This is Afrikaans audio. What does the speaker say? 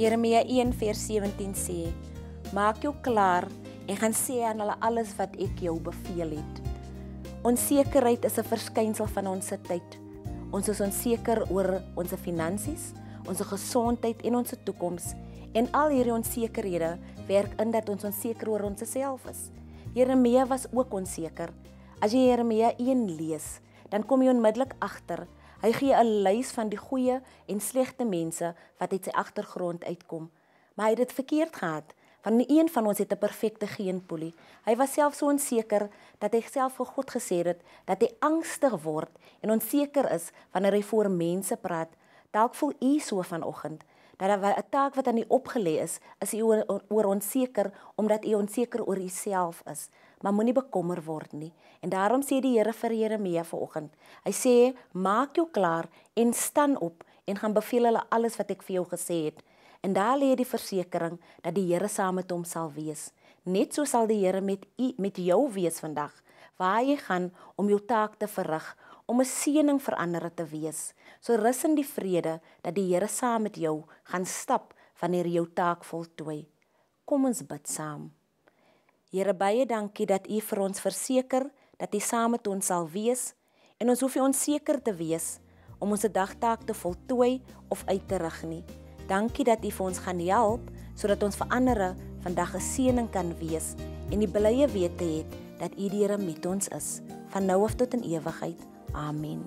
Jeremia 1:17 sê, maak jou klaar en gaan sê aan hulle alles wat ek jou beveel het. Onsekerheid is 'n verskynsel van ons tyd. Ons is onseker oor ons finansies, ons gesondheid en ons toekoms. En al hierdie onsekerhede werk in dat ons onseker oor onsself is. Jeremia was ook onseker. As jy Jeremia 1 lees, dan kom jy onmiddellik agter. Hy gee 'n lys van die goeie en slegte mense wat uit sy agtergrond uitkom. Maar hy het dit verkeerd gehad, want een van ons het 'n perfekte geenpolie. Hy was self so onseker dat hy self vir God gesê het dat hy angstig word en onseker is wanneer hy voor mense praat. Dalk voel u so vanoggend dat 'n taak wat aan u opgelê is u oor onseker omdat u onseker oor uself is. Maar moenie bekommer word nie. En daarom sê die Here vir Jeremia vanoggend. Hy sê, maak jou klaar en staan op en gaan beveel hulle alles wat ek vir jou gesê het. En daar lê die versekering dat die Here saam met hom sal wees. Net so sal die Here met jou wees vandag, waar jy gaan om jou taak te verrig, om 'n seëning vir ander te wees. So rus in die vrede dat die Here saam met jou gaan stap wanneer jy jou taak voltooi. Kom ons bid saam. Here, baie dankie dat u vir ons verseker dat u saam met ons sal wees en ons hoef nie onseker te wees om ons dagtaak te voltooi of uit te rig nie. Dankie dat u vir ons gaan help sodat ons vir ander vandag 'n seëning kan wees en die blye wete het dat u die Here met ons is van nou af tot in ewigheid. Amen.